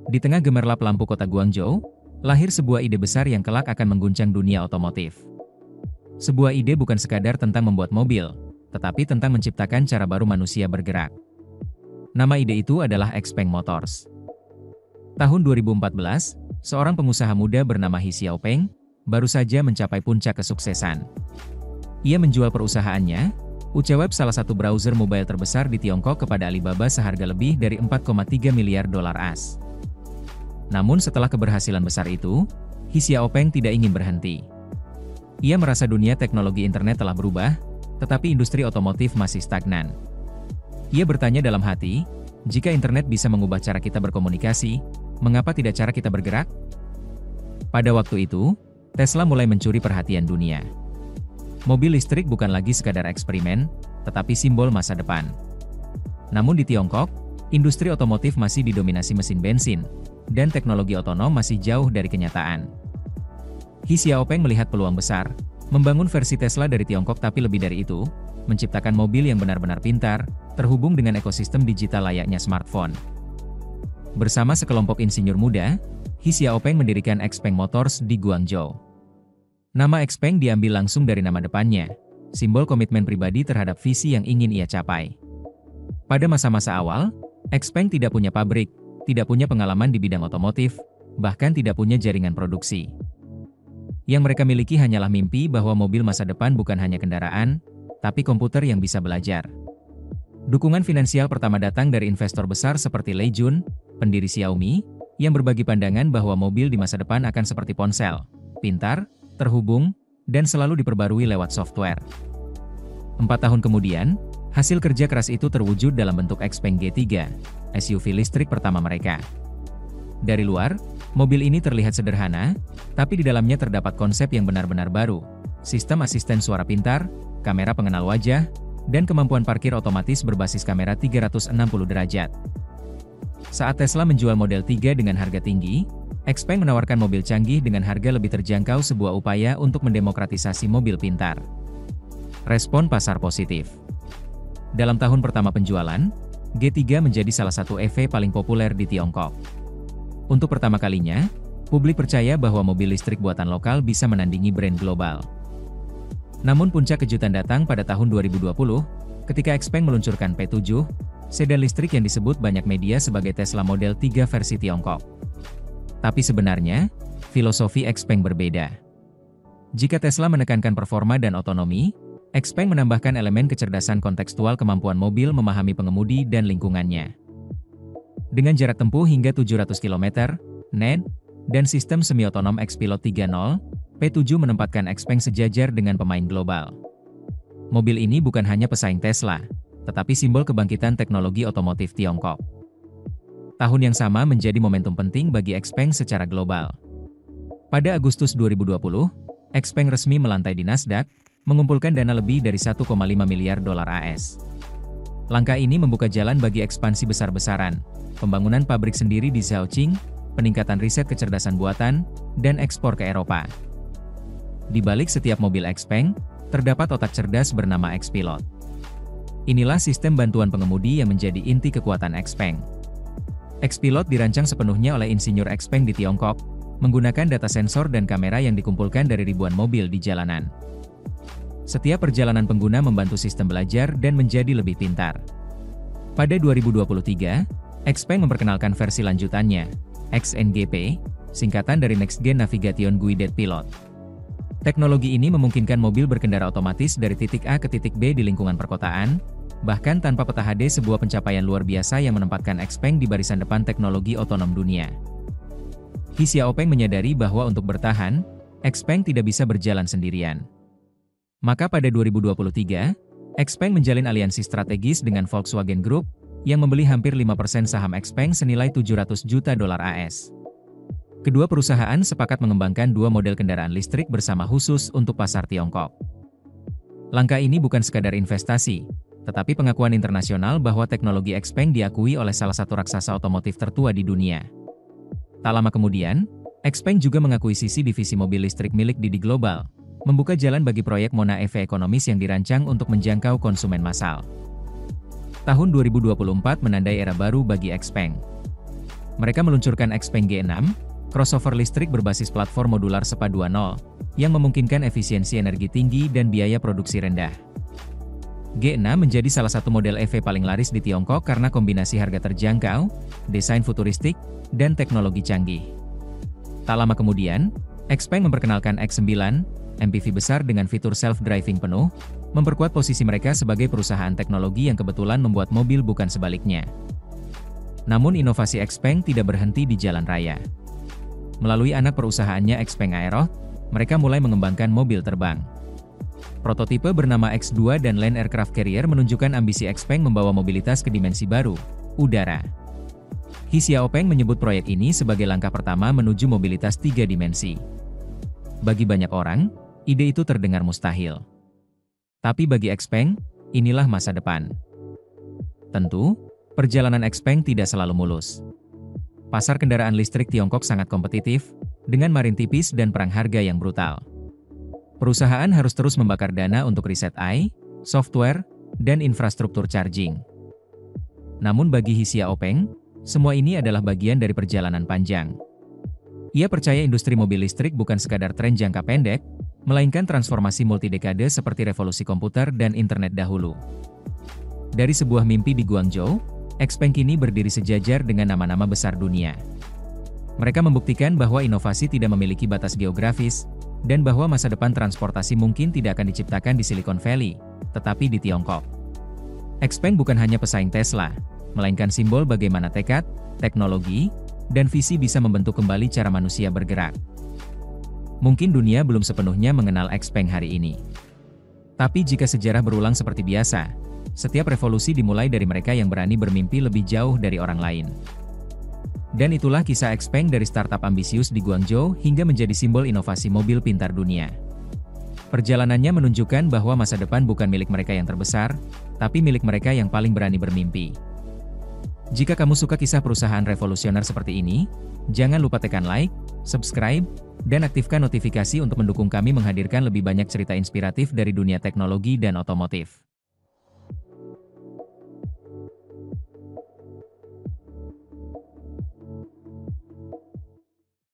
Di tengah gemerlap lampu kota Guangzhou, lahir sebuah ide besar yang kelak akan mengguncang dunia otomotif. Sebuah ide bukan sekadar tentang membuat mobil, tetapi tentang menciptakan cara baru manusia bergerak. Nama ide itu adalah XPeng Motors. Tahun 2014, seorang pengusaha muda bernama He Xiaopeng baru saja mencapai puncak kesuksesan. Ia menjual perusahaannya, UCWeb salah satu browser mobile terbesar di Tiongkok kepada Alibaba seharga lebih dari 4,3 miliar dolar AS. Namun setelah keberhasilan besar itu, He Xiaopeng tidak ingin berhenti. Ia merasa dunia teknologi internet telah berubah, tetapi industri otomotif masih stagnan. Ia bertanya dalam hati, jika internet bisa mengubah cara kita berkomunikasi, mengapa tidak cara kita bergerak? Pada waktu itu, Tesla mulai mencuri perhatian dunia. Mobil listrik bukan lagi sekadar eksperimen, tetapi simbol masa depan. Namun di Tiongkok, industri otomotif masih didominasi mesin bensin, dan teknologi otonom masih jauh dari kenyataan. He Xiaopeng melihat peluang besar, membangun versi Tesla dari Tiongkok tapi lebih dari itu, menciptakan mobil yang benar-benar pintar, terhubung dengan ekosistem digital layaknya smartphone. Bersama sekelompok insinyur muda, He Xiaopeng mendirikan XPeng Motors di Guangzhou. Nama XPeng diambil langsung dari nama depannya, simbol komitmen pribadi terhadap visi yang ingin ia capai. Pada masa-masa awal, XPeng tidak punya pabrik, tidak punya pengalaman di bidang otomotif, bahkan tidak punya jaringan produksi. Yang mereka miliki hanyalah mimpi bahwa mobil masa depan bukan hanya kendaraan, tapi komputer yang bisa belajar. Dukungan finansial pertama datang dari investor besar seperti Lei Jun, pendiri Xiaomi, yang berbagi pandangan bahwa mobil di masa depan akan seperti ponsel, pintar, terhubung, dan selalu diperbarui lewat software. 4 tahun kemudian, hasil kerja keras itu terwujud dalam bentuk XPeng G3, SUV listrik pertama mereka. Dari luar, mobil ini terlihat sederhana, tapi di dalamnya terdapat konsep yang benar-benar baru, sistem asisten suara pintar, kamera pengenal wajah, dan kemampuan parkir otomatis berbasis kamera 360 derajat. Saat Tesla menjual Model 3 dengan harga tinggi, XPeng menawarkan mobil canggih dengan harga lebih terjangkau, sebuah upaya untuk mendemokratisasi mobil pintar. Respon pasar positif. Dalam tahun pertama penjualan, G3 menjadi salah satu EV paling populer di Tiongkok. Untuk pertama kalinya, publik percaya bahwa mobil listrik buatan lokal bisa menandingi brand global. Namun puncak kejutan datang pada tahun 2020, ketika XPeng meluncurkan P7, sedan listrik yang disebut banyak media sebagai Tesla Model 3 versi Tiongkok. Tapi sebenarnya, filosofi XPeng berbeda. Jika Tesla menekankan performa dan otonomi, XPeng menambahkan elemen kecerdasan kontekstual, kemampuan mobil memahami pengemudi dan lingkungannya. Dengan jarak tempuh hingga 700 km, net, dan sistem semi-otonom XPilot 3.0, P7 menempatkan XPeng sejajar dengan pemain global. Mobil ini bukan hanya pesaing Tesla, tetapi simbol kebangkitan teknologi otomotif Tiongkok. Tahun yang sama menjadi momentum penting bagi XPeng secara global. Pada Agustus 2020, XPeng resmi melantai di Nasdaq, mengumpulkan dana lebih dari 1,5 miliar dolar AS. Langkah ini membuka jalan bagi ekspansi besar-besaran, pembangunan pabrik sendiri di Zhaoqing, peningkatan riset kecerdasan buatan, dan ekspor ke Eropa. Di balik setiap mobil XPeng, terdapat otak cerdas bernama XPilot. Inilah sistem bantuan pengemudi yang menjadi inti kekuatan XPeng. XPilot dirancang sepenuhnya oleh insinyur XPeng di Tiongkok, menggunakan data sensor dan kamera yang dikumpulkan dari ribuan mobil di jalanan. Setiap perjalanan pengguna membantu sistem belajar dan menjadi lebih pintar. Pada 2023, XPeng memperkenalkan versi lanjutannya, XNGP, singkatan dari Next Gen Navigation Guided Pilot. Teknologi ini memungkinkan mobil berkendara otomatis dari titik A ke titik B di lingkungan perkotaan, bahkan tanpa peta HD, sebuah pencapaian luar biasa yang menempatkan XPeng di barisan depan teknologi otonom dunia. He Xiaopeng menyadari bahwa untuk bertahan, XPeng tidak bisa berjalan sendirian. Maka pada 2023, XPeng menjalin aliansi strategis dengan Volkswagen Group, yang membeli hampir 5% saham XPeng senilai 700 juta dolar AS. Kedua perusahaan sepakat mengembangkan 2 model kendaraan listrik bersama khusus untuk pasar Tiongkok. Langkah ini bukan sekadar investasi, tetapi pengakuan internasional bahwa teknologi XPeng diakui oleh salah satu raksasa otomotif tertua di dunia. Tak lama kemudian, XPeng juga mengakuisisi divisi mobil listrik milik Didi Global, membuka jalan bagi proyek Mona EV ekonomis yang dirancang untuk menjangkau konsumen massal. Tahun 2024 menandai era baru bagi XPeng. Mereka meluncurkan XPeng G6, crossover listrik berbasis platform modular SEPA 2.0, yang memungkinkan efisiensi energi tinggi dan biaya produksi rendah. G6 menjadi salah satu model EV paling laris di Tiongkok karena kombinasi harga terjangkau, desain futuristik, dan teknologi canggih. Tak lama kemudian, XPeng memperkenalkan X9, MPV besar dengan fitur self-driving penuh, memperkuat posisi mereka sebagai perusahaan teknologi yang kebetulan membuat mobil bukan sebaliknya. Namun inovasi XPeng tidak berhenti di jalan raya. Melalui anak perusahaannya XPeng Aero, mereka mulai mengembangkan mobil terbang. Prototipe bernama X2 dan Land Aircraft Carrier menunjukkan ambisi XPeng membawa mobilitas ke dimensi baru, udara. He Xiaopeng menyebut proyek ini sebagai langkah pertama menuju mobilitas 3 dimensi. Bagi banyak orang, ide itu terdengar mustahil. Tapi bagi XPeng, inilah masa depan. Tentu, perjalanan XPeng tidak selalu mulus. Pasar kendaraan listrik Tiongkok sangat kompetitif, dengan margin tipis dan perang harga yang brutal. Perusahaan harus terus membakar dana untuk riset AI, software, dan infrastruktur charging. Namun bagi He Xiaopeng, semua ini adalah bagian dari perjalanan panjang. Ia percaya industri mobil listrik bukan sekadar tren jangka pendek, melainkan transformasi multidekade seperti revolusi komputer dan internet dahulu. Dari sebuah mimpi di Guangzhou, XPeng kini berdiri sejajar dengan nama-nama besar dunia. Mereka membuktikan bahwa inovasi tidak memiliki batas geografis, dan bahwa masa depan transportasi mungkin tidak akan diciptakan di Silicon Valley, tetapi di Tiongkok. XPeng bukan hanya pesaing Tesla, melainkan simbol bagaimana tekad, teknologi, dan visi bisa membentuk kembali cara manusia bergerak. Mungkin dunia belum sepenuhnya mengenal XPeng hari ini. Tapi jika sejarah berulang seperti biasa, setiap revolusi dimulai dari mereka yang berani bermimpi lebih jauh dari orang lain. Dan itulah kisah XPeng dari startup ambisius di Guangzhou hingga menjadi simbol inovasi mobil pintar dunia. Perjalanannya menunjukkan bahwa masa depan bukan milik mereka yang terbesar, tapi milik mereka yang paling berani bermimpi. Jika kamu suka kisah perusahaan revolusioner seperti ini, jangan lupa tekan like, subscribe, dan aktifkan notifikasi untuk mendukung kami menghadirkan lebih banyak cerita inspiratif dari dunia teknologi dan otomotif.